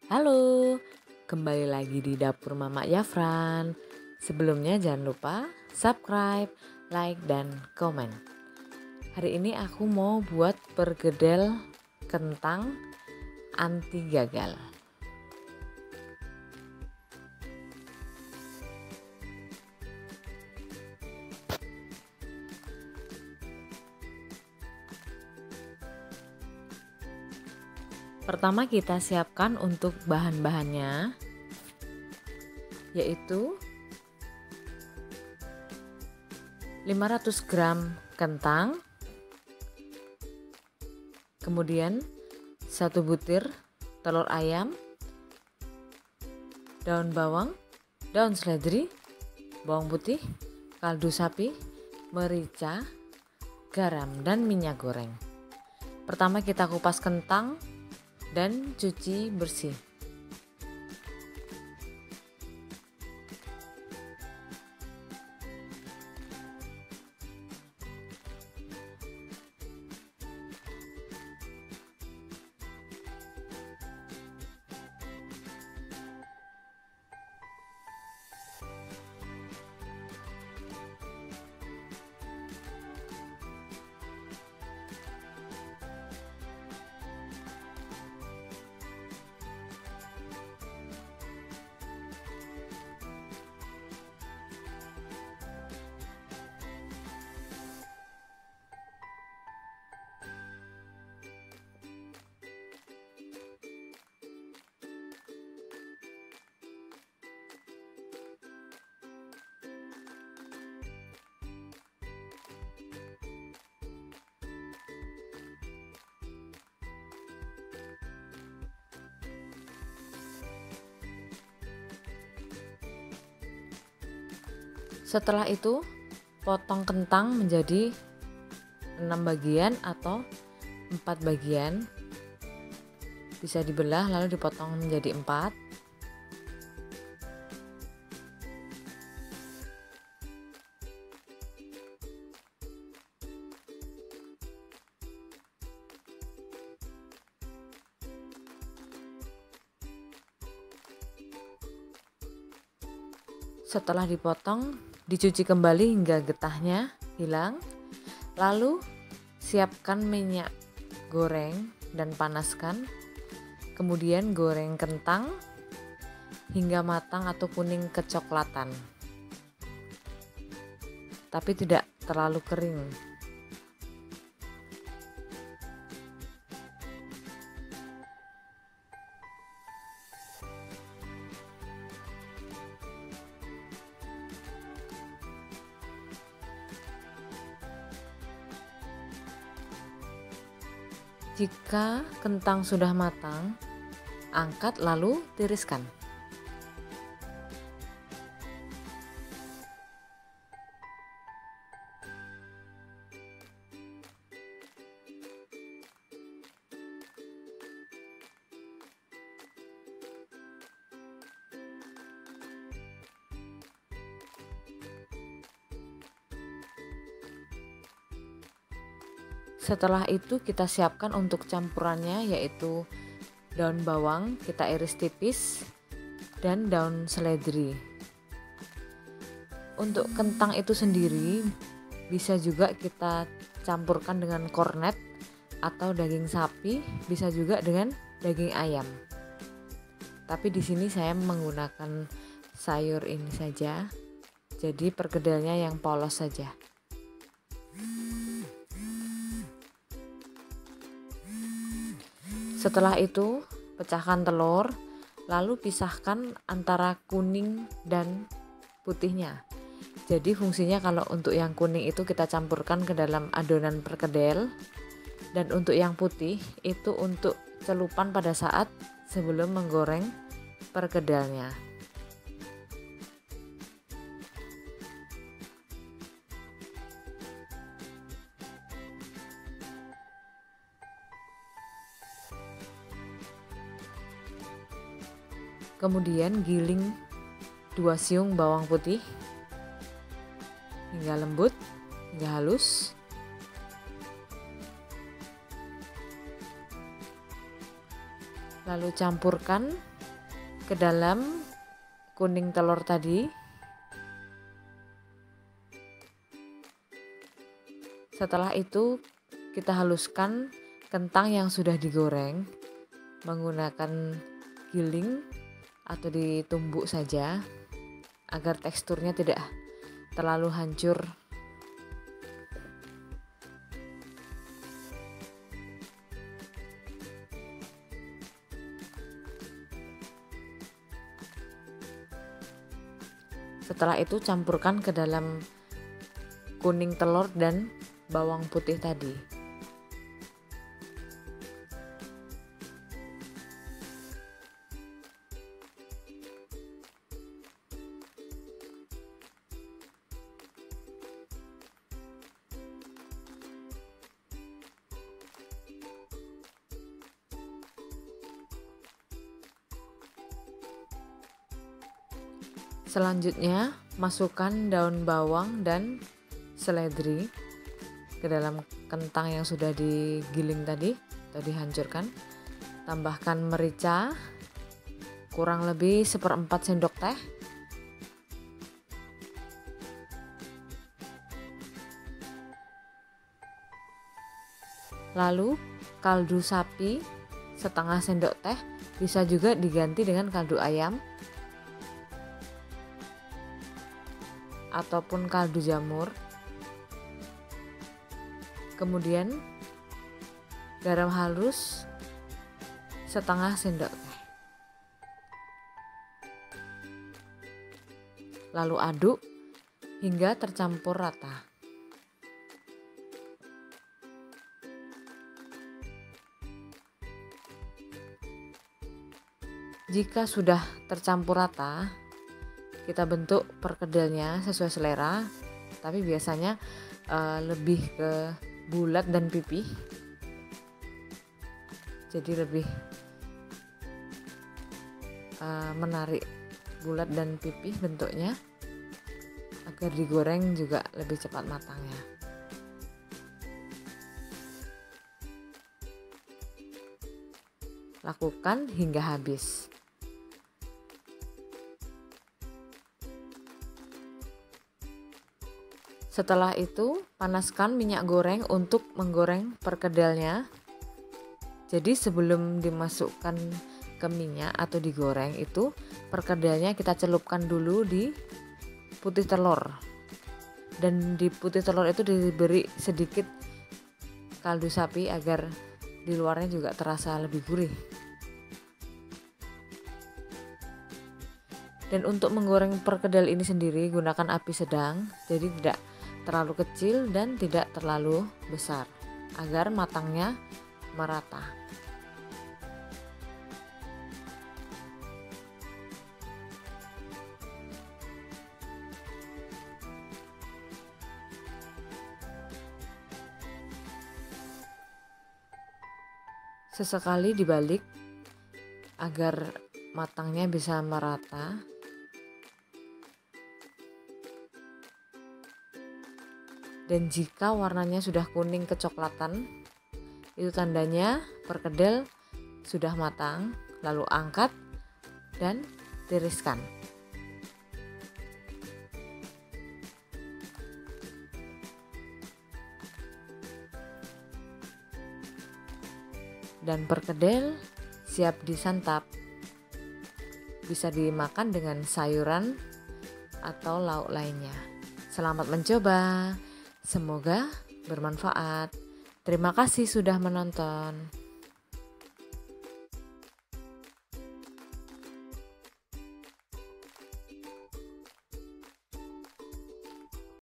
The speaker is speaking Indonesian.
Halo, kembali lagi di dapur Mama Yafran. Sebelumnya jangan lupa subscribe, like, dan komen. Hari ini aku mau buat perkedel kentang anti gagal. Pertama kita siapkan untuk bahan-bahannya, yaitu 500 gram kentang, kemudian 1 butir telur ayam, daun bawang, daun seledri, bawang putih, kaldu sapi, merica, garam, dan minyak goreng. Pertama kita kupas kentang dan cuci bersih. Setelah itu potong kentang menjadi 6 bagian atau 4 bagian. Bisa dibelah lalu dipotong menjadi 4. Setelah dipotong, dicuci kembali hingga getahnya hilang. Lalu siapkan minyak goreng dan panaskan. Kemudian goreng kentang hingga matang atau kuning kecoklatan. Tapi tidak terlalu kering. Jika kentang sudah matang, angkat lalu tiriskan. Setelah itu kita siapkan untuk campurannya, yaitu daun bawang kita iris tipis dan daun seledri. Untuk kentang itu sendiri bisa juga kita campurkan dengan kornet atau daging sapi, bisa juga dengan daging ayam. Tapi di sini saya menggunakan sayur ini saja. Jadi perkedelnya yang polos saja. Setelah itu pecahkan telur, lalu pisahkan antara kuning dan putihnya. Jadi fungsinya kalau untuk yang kuning itu kita campurkan ke dalam adonan perkedel, dan untuk yang putih itu untuk celupan pada saat sebelum menggoreng perkedelnya. Kemudian giling 2 siung bawang putih hingga lembut, hingga halus. Lalu campurkan ke dalam kuning telur tadi. Setelah itu kita haluskan kentang yang sudah digoreng menggunakan giling atau ditumbuk saja agar teksturnya tidak terlalu hancur. Setelah itu campurkan ke dalam kuning telur dan bawang putih tadi. Selanjutnya, masukkan daun bawang dan seledri ke dalam kentang yang sudah digiling tadi atau dihancurkan. Tambahkan merica kurang lebih 1/4 sendok teh. Lalu kaldu sapi setengah sendok teh, bisa juga diganti dengan kaldu ayam ataupun kaldu jamur. Kemudian garam halus setengah sendok teh. Lalu aduk hingga tercampur rata. Jika sudah tercampur rata, kita bentuk perkedelnya sesuai selera, tapi biasanya lebih ke bulat dan pipih, jadi lebih menarik bulat dan pipih bentuknya agar digoreng juga lebih cepat matangnya. Lakukan hingga habis. Setelah itu, panaskan minyak goreng untuk menggoreng perkedelnya. Jadi sebelum dimasukkan ke minyak atau digoreng itu, perkedelnya kita celupkan dulu di putih telur. Dan di putih telur itu diberi sedikit kaldu sapi agar di luarnya juga terasa lebih gurih. Dan untuk menggoreng perkedel ini sendiri gunakan api sedang, jadi tidak terlalu kecil dan tidak terlalu besar agar matangnya merata. Sesekali dibalik agar matangnya bisa merata. Dan jika warnanya sudah kuning kecoklatan, itu tandanya perkedel sudah matang. Lalu angkat dan tiriskan. Dan perkedel siap disantap. Bisa dimakan dengan sayuran atau lauk lainnya. Selamat mencoba. Semoga bermanfaat. Terima kasih sudah menonton.